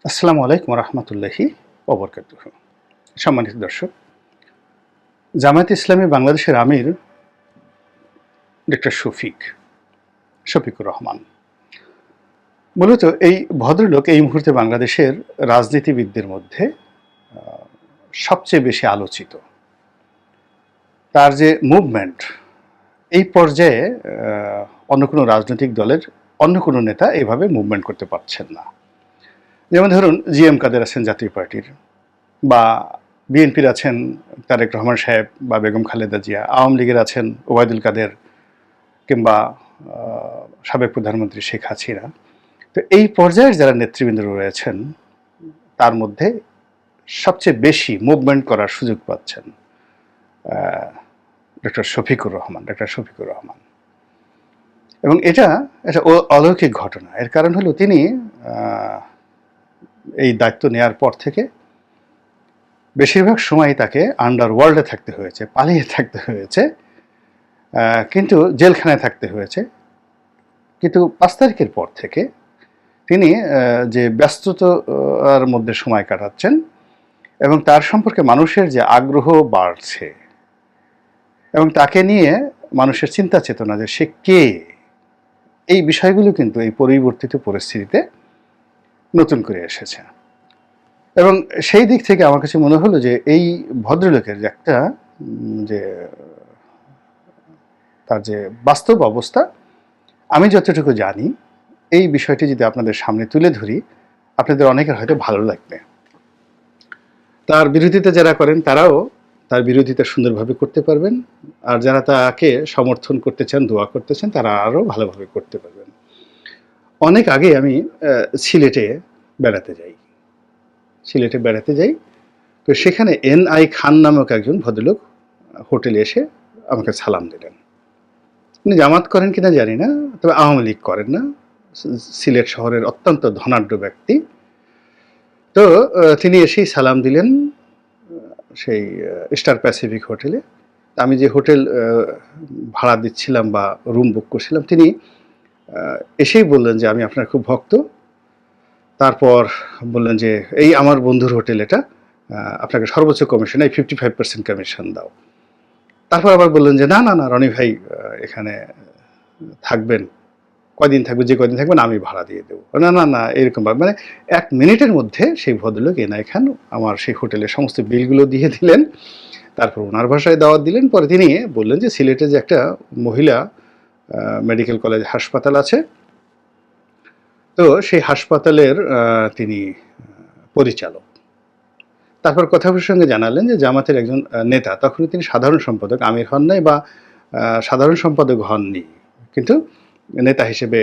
আসসালামু আলাইকুম রহমতুল্লাহি ওবরকাতুহ। সম্মানিত দর্শক, জামায়াতে ইসলামী বাংলাদেশের আমির ডক্টর শফিকুর রহমান। মূলত এই ভদ্রলোক এই মুহূর্তে বাংলাদেশের রাজনীতিবিদদের মধ্যে সবচেয়ে বেশি আলোচিত। তার যে মুভমেন্ট, এই পর্যায়ে অন্য কোনো রাজনৈতিক দলের অন্য কোনো নেতা এভাবে মুভমেন্ট করতে পারছেন না। যেমন ধরুন, জিএম কাদের আছেন জাতীয় পার্টির, বা বিএনপির আছেন তারেক রহমান সাহেব বা বেগম খালেদা জিয়া, আওয়ামী লীগের আছেন ওবায়দুল কাদের, কিংবা সাবেক প্রধানমন্ত্রী শেখ হাসিনা। তো এই পর্যায়ের যারা নেতৃবৃন্দ রয়েছেন, তার মধ্যে সবচেয়ে বেশি মুভমেন্ট করার সুযোগ পাচ্ছেন ডক্টর শফিকুর রহমান। এবং এটা একটা অলৌকিক ঘটনা। এর কারণ হলো, তিনি এই দায়িত্ব নেওয়ার পর থেকে বেশিরভাগ সময় তাকে আন্ডারওয়ার্ল্ডে থাকতে হয়েছে, পালিয়ে থাকতে হয়েছে, কিন্তু জেলখানায় থাকতে হয়েছে। কিন্তু 5 তারিখের পর থেকে তিনি যে ব্যস্ততার মধ্যে সময় কাটাচ্ছেন এবং তার সম্পর্কে মানুষের যে আগ্রহ বাড়ছে এবং তাকে নিয়ে মানুষের চিন্তা চেতনা যে সে কে, এই বিষয়গুলো কিন্তু এই পরিবর্তিত পরিস্থিতিতে নতুন করে এসেছে। এবং সেই দিক থেকে আমার কাছে মনে হলো যে এই ভদ্রলোকের যে একটা যে তার যে বাস্তব অবস্থা, আমি যতটুকু জানি, এই বিষয়টি যদি আপনাদের সামনে তুলে ধরি, আপনাদের অনেকের হয়তো ভালো লাগবে। তার বিরোধিতা যারা করেন তারাও তার বিরোধিতা সুন্দরভাবে করতে পারবেন, আর যারা তাকে সমর্থন করতে চান, দোয়া করতে চান, তারা আরও ভালোভাবে করতে পারবেন। অনেক আগে আমি সিলেটে বেড়াতে যাই। তো সেখানে NI খান নামক একজন ভদ্রলোক হোটেলে এসে আমাকে সালাম দিলেন। উনি জামাত করেন কিনা জানি না, তবে আওয়ামী লীগ করেন না। সিলেট শহরের অত্যন্ত ধনাঢ্য ব্যক্তি। তো তিনি এসেই সালাম দিলেন সেই স্টার প্যাসিফিক হোটেলে। আমি যে হোটেল ভাড়া দিচ্ছিলাম বা রুম বুক করছিলাম, তিনি এসেই বললেন যে আমি আপনার খুব ভক্ত। তারপর বললেন যে এই আমার বন্ধুর হোটেল, এটা আপনাকে সর্বোচ্চ কমিশন, এই 55% কমিশন দাও। তারপর আবার বললেন যে না না না রনি ভাই, এখানে থাকবেন, কয়দিন থাকবেন, যে কয়দিন থাকবেন আমি ভাড়া দিয়ে দেবো। না না না এরকমভাবে, মানে 1 মিনিটের মধ্যে সেই ভদ্রলোক NI খান আমার সেই হোটেলের সমস্ত বিলগুলো দিয়ে দিলেন। তারপর ওনার ভাষায় দাওয়াত দিলেন। পরে তিনি বললেন যে সিলেটে যে একটা মহিলা মেডিকেল কলেজ হাসপাতাল আছে, তো সেই হাসপাতালের তিনি পরিচালক। তারপর কথা প্রসঙ্গে জানালেন যে জামাতের একজন নেতা, তখনই তিনি সাধারণ সম্পাদক, আমির হন নাই বা সাধারণ সম্পাদক হননি, কিন্তু নেতা হিসেবে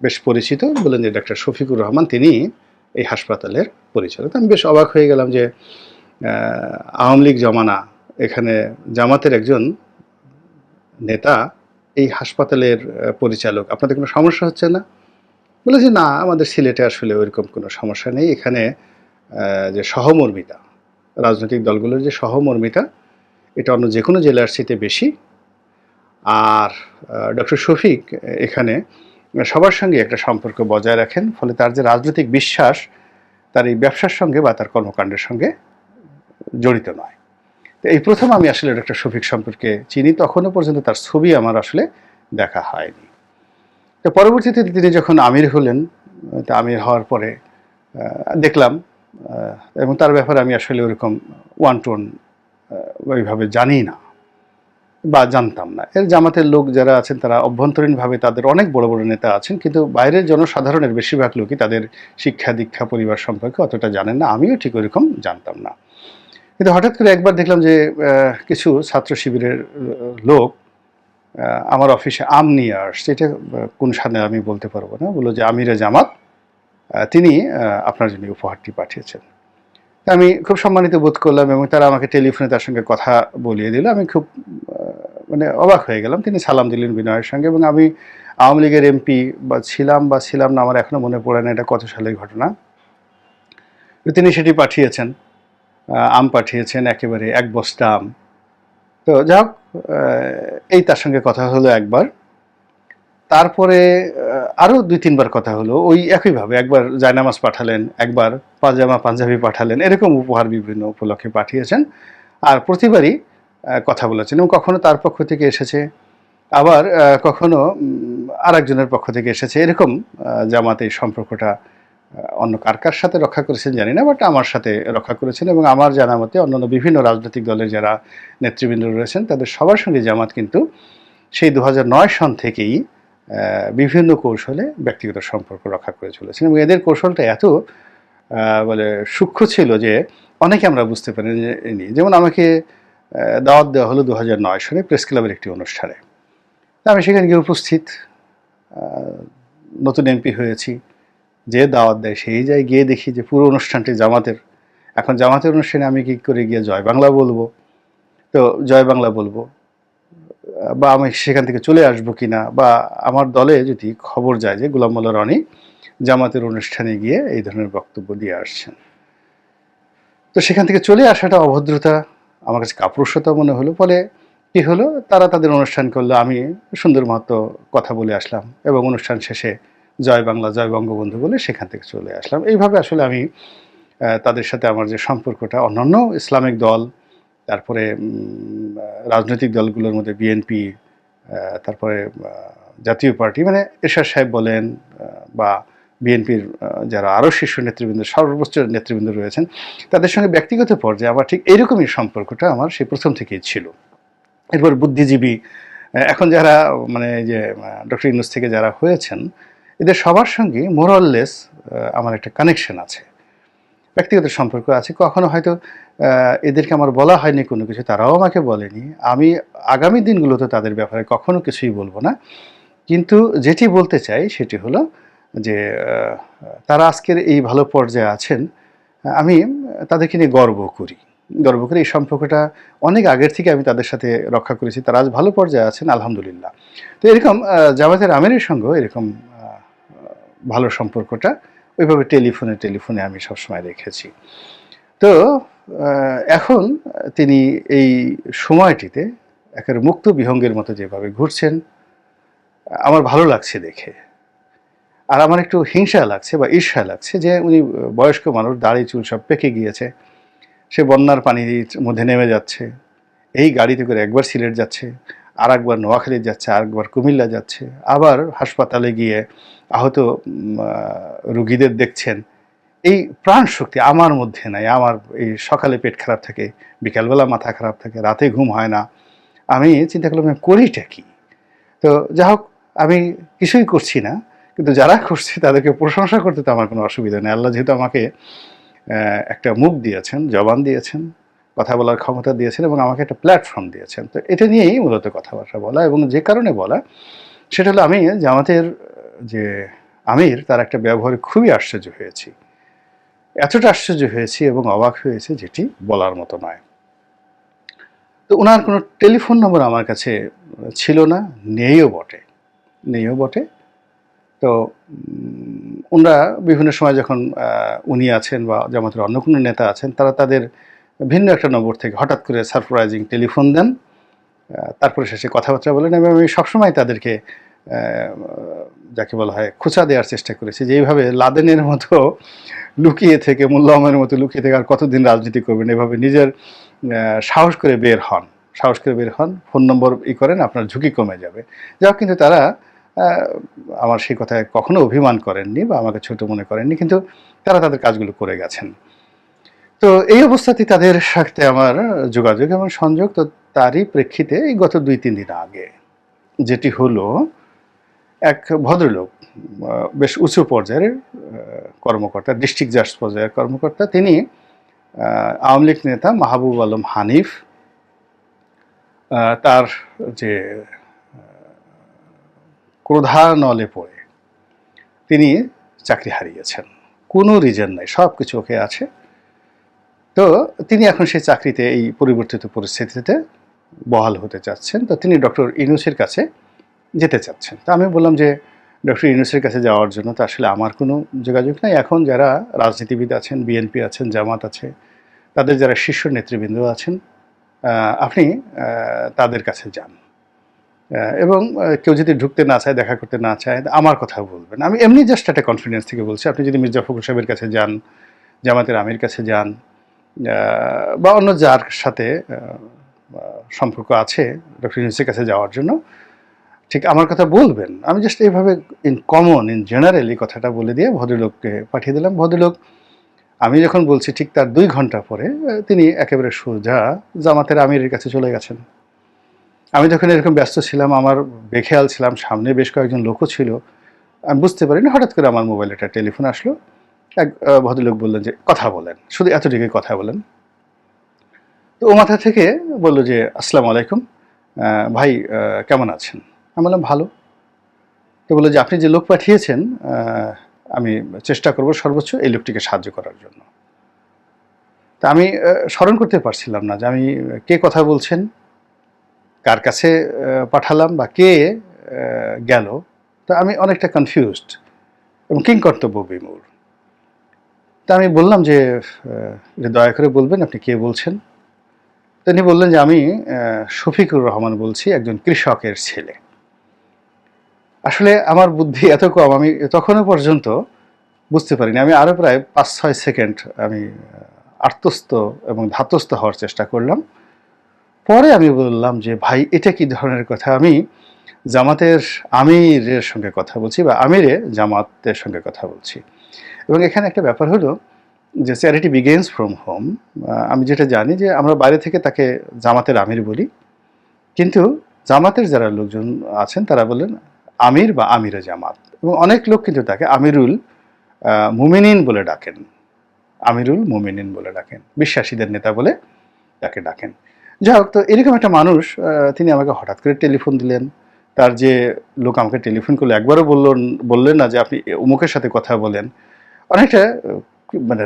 বেশ পরিচিত। বললেন যে ডক্টর শফিকুর রহমান, তিনি এই হাসপাতালের পরিচালক। আমি বেশ অবাক হয়ে গেলাম যে আওয়ামী লীগ জমানা, এখানে জামাতের একজন নেতা এই হাসপাতালের পরিচালক, আপনাদের কোনো সমস্যা হচ্ছে না? বলে যে না, আমাদের সিলেটে আসলে ওইরকম কোনো সমস্যা নেই। এখানে যে সহমর্মিতা, রাজনৈতিক দলগুলোর যে সহমর্মিতা, এটা অন্য যে কোনো জেলার চেয়ে বেশি। আর ডক্টর শফিক এখানে সবার সঙ্গে একটা সম্পর্ক বজায় রাখেন, ফলে তার যে রাজনৈতিক বিশ্বাস, তার এই ব্যবসার সঙ্গে বা তার কর্মকাণ্ডের সঙ্গে জড়িত নয়। তো এই প্রথম আমি আসলে ডক্টর শফিক সম্পর্কে চিনি। তখনও পর্যন্ত তার ছবি আমার আসলে দেখা হয়নি। তো পরবর্তীতে তিনি যখন আমির হলেন, তা আমির হওয়ার পরে দেখলাম, এবং তার ব্যাপারে আমি আসলে ওরকম ওয়ান টু ওয়ান ওইভাবে জানি না বা জানতাম না। এর জামাতের লোক যারা আছেন তারা অভ্যন্তরীণভাবে তাদের অনেক বড় বড় নেতা আছেন, কিন্তু বাইরের জনসাধারণের বেশিরভাগ লোকই তাদের শিক্ষা দীক্ষা পরিবার সম্পর্কে অতটা জানেন না। আমিও ঠিক ওইরকম জানতাম না। কিন্তু হঠাৎ করে একবার দেখলাম যে কিছু ছাত্র শিবিরের লোক আমার অফিসে আম নিয়ে আসছে। এটা কোন সালে আমি বলতে পারবো না। বললো যে আমিরে জামাত, তিনি আপনার জন্য উপহারটি পাঠিয়েছেন। আমি খুব সম্মানিত বোধ করলাম এবং তারা আমাকে টেলিফোনে তার সঙ্গে কথা বলিয়ে দিল। আমি খুব মানে অবাক হয়ে গেলাম। তিনি সালাম দিলেন বিনয়ের সঙ্গে, এবং আমি আওয়ামী লীগের MP বা ছিলাম না, আমার এখনো মনে পড়ে না এটা কত সালের ঘটনা। তিনি সেটি পাঠিয়েছেন, আম পাঠিয়েছেন, একেবারে 1 বস্তা আম। তো যাই হোক, এই তার সঙ্গে কথা হলো একবার। তারপরে আরও ২-৩ বার কথা হলো ওই একইভাবে। একবার জায়নামাজ পাঠালেন, একবার পাজামা পাঞ্জাবি পাঠালেন, এরকম উপহার বিভিন্ন উপলক্ষে পাঠিয়েছেন। আর প্রতিবারই কথা বলেছেন এবং কখনো তার পক্ষ থেকে এসেছে, আবার কখনো আরেকজনের পক্ষ থেকে এসেছে। এরকম জামাত এই সম্পর্কটা অন্য কার সাথে রক্ষা করেছেন জানি না, বাট আমার সাথে রক্ষা করেছেন এবং আমার জানা মতে অন্যান্য বিভিন্ন রাজনৈতিক দলের যারা নেতৃবৃন্দ রয়েছেন তাদের সবার সঙ্গে জামাত কিন্তু সেই ২০০৯ সন থেকেই বিভিন্ন কৌশলে ব্যক্তিগত সম্পর্ক রক্ষা করে চলেছেন এবং এদের কৌশলটা এত বলে সূক্ষ্ম ছিল যে অনেকে আমরা বুঝতে পারিনি। যেমন আমাকে দাওয়াত দেওয়া হলো ২০০৯ সনে প্রেস ক্লাবের একটি অনুষ্ঠানে। আমি সেখানে গিয়ে উপস্থিত, নতুন এমপি হয়েছি, যে দাওয়াত দেয় সেই যায়, গিয়ে দেখি যে পুরো অনুষ্ঠানটি জামাতের। এখন জামাতের অনুষ্ঠানে আমি কি করে গিয়ে জয় বাংলা বলবো? তো জয় বাংলা বলবো বা আমি সেখান থেকে চলে আসবো কিনা, বা আমার দলে যদি খবর যায় যে গোলাম মোল্লা রনি জামাতের অনুষ্ঠানে গিয়ে এই ধরনের বক্তব্য দিয়ে আসছেন, তো সেখান থেকে চলে আসাটা অভদ্রতা, আমার কাছে কাপুরুষতা মনে হলো। ফলে কি হলো, তারা তাদের অনুষ্ঠান করলো, আমি সুন্দর মতো কথা বলে আসলাম এবং অনুষ্ঠান শেষে জয় বাংলা জয় বঙ্গবন্ধু বলে সেখান থেকে চলে আসলাম। এইভাবে আসলে আমি তাদের সাথে আমার যে সম্পর্কটা, অন্যান্য ইসলামিক দল, তারপরে রাজনৈতিক দলগুলোর মধ্যে বিএনপি, তারপরে জাতীয় পার্টি, মানে এরশাদ সাহেব বলেন বা বিএনপির যারা আরও শীর্ষ নেতৃবৃন্দ, সর্বোচ্চ নেতৃবৃন্দ রয়েছেন, তাদের সঙ্গে ব্যক্তিগত পর্যায়ে আমার ঠিক এইরকমই সম্পর্কটা আমার সেই প্রথম থেকেই ছিল। এরপর বুদ্ধিজীবী এখন যারা মানে যে ডক্টর ইউনূস থেকে যারা হয়েছেন, এদের সবার সঙ্গে মোরাললেস আমার একটা কানেকশন আছে, ব্যক্তিগত সম্পর্ক আছে। কখনো হয়তো এদেরকে আমার বলা হয়নি কোনো কিছু, তারাও আমাকে বলেনি। আমি আগামী দিনগুলোতে তাদের ব্যাপারে কখনো কিছুই বলবো না। কিন্তু যেটি বলতে চাই সেটি হলো যে তারা আজকের এই ভালো পর্যায়ে আছেন, আমি তাদেরকে নিয়ে গর্ব করি। এই সম্পর্কটা অনেক আগের থেকে আমি তাদের সাথে রক্ষা করেছি। তারা আজ ভালো পর্যায়ে আছেন, আলহামদুলিল্লাহ। তো এরকম জামাতের আমিরের সঙ্গেও এরকম ভালো সম্পর্কটা ওইভাবে টেলিফোনে আমি সবসময় রেখেছি। তো এখন তিনি এই সময়টিতে একেবারে মুক্ত বিহঙ্গের মতো যেভাবে ঘুরছেন, আমার ভালো লাগছে দেখে। আর আমার একটু হিংসা লাগছে বা ঈর্ষা লাগছে যে উনি বয়স্ক মানুষ, দাড়ি চুল সব পেকে গিয়েছে, সে বন্যার পানির মধ্যে নেমে যাচ্ছে, এই গাড়িতে করে একবার সিলেট যাচ্ছে, আর একবার নোয়াখালী যাচ্ছে, আর একবার কুমিল্লা যাচ্ছে, আবার হাসপাতালে গিয়ে আহত রুগীদের দেখছেন। এই প্রাণ শক্তি আমার মধ্যে নাই। আমার এই সকালে পেট খারাপ থাকে, বিকালবেলা মাথা খারাপ থাকে, রাতে ঘুম হয় না। আমি চিন্তা করলাম করিটা কি? তো যা হোক, আমি কিছুই করছি না, কিন্তু যারা করছে তাদেরকে প্রশংসা করতে তো আমার কোনো অসুবিধা নেই। আল্লাহ যেহেতু আমাকে একটা মুখ দিয়েছেন, জবান দিয়েছেন, কথা বলার ক্ষমতা দিয়েছেন এবং আমাকে একটা প্ল্যাটফর্ম দিয়েছেন, তো এটা নিয়েই মূলত কথাবার্তা বলা। এবং যে কারণে বলা সেটা হলো, আমি জামাতের যে আমির তার একটা ব্যবহারে খুবই আশ্চর্য হয়েছি। এতটা আশ্চর্য হয়েছি এবং অবাক হয়েছে যেটি বলার মতো নয়। তো ওনার কোনো টেলিফোন নম্বর আমার কাছে ছিল না, নেইও বটে। তো ওনারা বিভিন্ন সময় যখন উনি আছেন বা জামাতের অন্য কোনো নেতা আছেন, তারা তাদের ভিন্ন একটা নম্বর থেকে হঠাৎ করে সারপ্রাইজিং টেলিফোন দেন, তারপরে শেষে কথাবার্তা বলেন। এবং আমি সবসময় তাদেরকে যাকে বলা হয় খোঁচা দেওয়ার চেষ্টা করেছি, যে এইভাবে লাদেনের মতো লুকিয়ে থেকে, মোল্লা আহমেদের মতো লুকিয়ে থেকে আর কতদিন রাজনীতি করবেন, এভাবে নিজের সাহস করে বের হন, ফোন নম্বর করেন, আপনার ঝুঁকি কমে যাবে। যাও, কিন্তু তারা আমার সেই কথায় কখনো অভিমান করেননি বা আমাকে ছোট মনে করেননি, কিন্তু তারা তাদের কাজগুলো করে গেছেন। তো এই অবস্থাতেই তাদের সাথে আমার যোগাযোগ এবং সংযোগ। তো তারই প্রেক্ষিতে এই গত ২-৩ দিন আগে যেটি হলো, এক ভদ্রলোক, বেশ উঁচু পর্যায়ের কর্মকর্তা, ডিস্ট্রিক্ট জাজ পর্যায়ের কর্মকর্তা, তিনি আওয়ামী লীগ নেতা মাহবুব আলম হানিফ, তার যে ক্রোধানলে পড়ে তিনি চাকরি হারিয়েছেন। কোনো রিজন নাই, সব কিছু ওকে আছে। তো তিনি এখন সেই চাকরিতে এই পরিবর্তিত পরিস্থিতিতে বহাল হতে চাচ্ছেন। তো তিনি ডক্টর ইউনূসের কাছে যেতে চাচ্ছেন। তো আমি বললাম যে ডক্টর ইউনূসের কাছে যাওয়ার জন্য তো আসলে আমার কোনো যোগাযোগ নাই। এখন যারা রাজনীতিবিদ আছেন, বিএনপি আছেন, জামাত আছে, তাদের যারা শীর্ষ নেতৃবৃন্দ আছেন, আপনি তাদের কাছে যান। এবং কেউ যদি ঢুকতে না চায়, দেখা করতে না চায়, আমার কথা বলবেন। আমি এমনি জাস্ট একটা কনফিডেন্স থেকে বলছি। আপনি যদি মির্জা ফখরুল সাহেবের কাছে যান, জামাতের আমির কাছে যান, বা অন্য যার সাথে সম্পর্ক আছে ডক্টর ইউনূসের কাছে যাওয়ার জন্য, ঠিক আমার কথা বলবেন। আমি জাস্ট এইভাবে ইন কমন, ইন জেনারেল এই কথাটা বলে দিয়ে ভদ্রলোককে পাঠিয়ে দিলাম। ভদ্রলোক আমি যখন বলছি ঠিক তার ২ ঘন্টা পরে তিনি একেবারে সোজা জামাতের আমিরের কাছে চলে গেছেন। আমি যখন এরকম ব্যস্ত ছিলাম, আমার বেখেয়াল ছিলাম, সামনে বেশ কয়েকজন লোকও ছিল, আমি বুঝতে পারিনি। হঠাৎ করে আমার মোবাইলে একটা টেলিফোন আসলো। এক ভদ্রলোক বললেন যে, "কথা বলেন, শুধু এতটুকুই কথা বলেন।" তো ও মাথা থেকে বলল যে, "আসসালামু আলাইকুম, ভাই কেমন আছেন?" আমি বললাম, "ভালো।" তো বলল যে, "আপনি যে লোক পাঠিয়েছেন, আমি চেষ্টা করব সর্বোচ্চ এই লোকটিকে সাহায্য করার জন্য।" তা আমি স্মরণ করতে পারছিলাম না যে আমি কে কথা বলছেন, কার কাছে পাঠালাম বা কে গেল। তো আমি অনেকটা কনফিউজড এবং কিংকর্তব্য বিমূঢ়। তা আমি বললাম যে, দয়া করে বলবেন আপনি কে বলছেন?" তিনি বললেন যে, "আমি শফিকুর রহমান বলছি, একজন কৃষকের ছেলে।" আসলে আমার বুদ্ধি এত কম, আমি তখনও পর্যন্ত বুঝতে পারিনি। আমি আরও প্রায় ৫-৬ সেকেন্ড আমি আর্তস্ত এবং ধাতস্থ হওয়ার চেষ্টা করলাম। পরে আমি বললাম যে, "ভাই এটা কি ধরনের কথা? আমি জামাতের আমিরের সঙ্গে কথা বলছি বা আমিরে জামাতের সঙ্গে কথা বলছি।" এবং এখানে একটা ব্যাপার হলো যে চ্যারিটি বিগিনস ফ্রম হোম। আমি যেটা জানি যে আমরা বাইরে থেকে তাকে জামাতের আমির বলি। কিন্তু জামাতের যারা লোকজন আছেন তারা বললেন আমির বা আমিরে জামাত। এবং অনেক লোক কিন্তু তাকে আমিরুল মুমিনিন বলে ডাকেন। আমিরুল মুমিনিন বলে ডাকেন। বিশ্বাসীদের নেতা বলে তাকে ডাকেন। যাই হোক, তো এরকম একটা মানুষ তিনি আমাকে হঠাৎ করে টেলিফোন দিলেন। তার যে লোক আমাকে টেলিফোন করলো একবারও বললেন না যে আপনি অমুকের সাথে কথা বলেন। অনেকটা মানে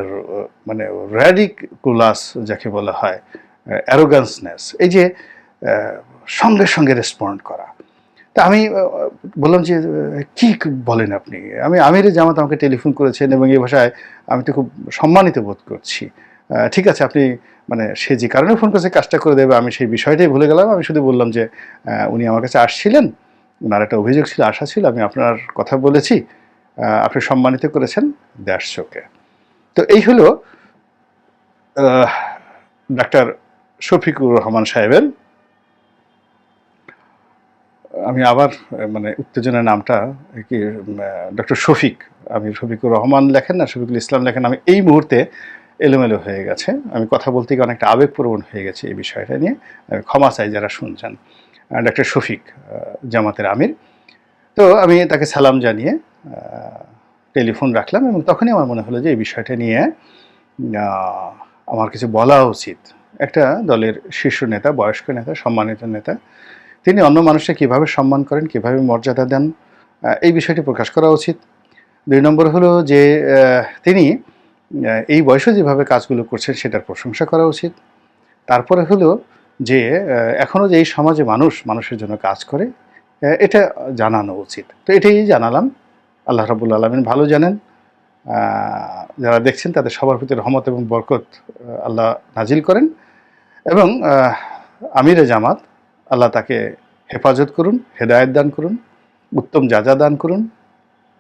মানে র্যাডিকুলাস যাকে বলা হয়, অ্যারোগান্সনেস, এই যে সঙ্গে সঙ্গে রেসপন্ড করা। তা আমি বললাম যে, "কি বলেন আপনি? আমি আমিরে জামাত আমাকে টেলিফোন করেছেন এবং এই ভাষায় আমি তো খুব সম্মানিত বোধ করছি। ঠিক আছে, আপনি মানে সে যে কারণে ফোন করেছে কাজটা করে দেবে, আমি সেই বিষয়টাই ভুলে গেলাম। আমি শুধু বললাম যে, উনি আমার কাছে আসছিলেন, উনার একটা অভিযোগ ছিল, আশা ছিল, আমি আপনার কথা বলেছি, আপনি সম্মানিত করেছেন, দ্যাটস ওকে।" তো এই হলো ডাক্তার শফিকুর রহমান সাহেবের, আমি আবার মানে উত্তেজনার নামটা কি, ডক্টর শফিক, আমি শফিকুর রহমান লেখেন না শফিকুল ইসলাম লেখেন, আমি এই মুহূর্তে এলোমেলো হয়ে গেছে। আমি কথা বলতে গিয়ে অনেকটা আবেগপ্রবণ হয়ে গেছি এই বিষয়টা নিয়ে। ক্ষমা চাই যারা শুনছেন। ডক্টর শফিক জামাতের আমির। তো আমি তাকে সালাম জানিয়ে টেলিফোন রাখলাম এবং তখনই আমার মনে হলো যে এই বিষয়টা নিয়ে আমার কিছু বলা উচিত। একটা দলের শীর্ষ নেতা, বয়স্ক নেতা, সম্মানিত নেতা, তিনি অন্য মানুষকে কীভাবে সম্মান করেন, কীভাবে মর্যাদা দেন, এই বিষয়টি প্রকাশ করা উচিত। ২ নম্বর হলো যে তিনি এই বয়সে যেভাবে কাজগুলো করছেন সেটার প্রশংসা করা উচিত। তারপরে হলো যে এখনও যে এই সমাজে মানুষের জন্য কাজ করে, এটা জানানো উচিত। তো এটাই জানালাম। আল্লাহ রাব্বুল আলামিন ভালো জানেন। যারা দেখছেন তাদের সবার প্রতি রহমত এবং বরকত আল্লাহ নাজিল করেন এবং আমিরে জামাত, আল্লাহ তাকে হেফাজত করুন, হেদায়েত দান করুন, উত্তম যাজা দান করুন,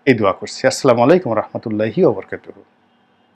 এই দোয়া করছি। আসসালামু আলাইকুম ওয়া রাহমাতুল্লাহি ওয়া বারাকাতুহু।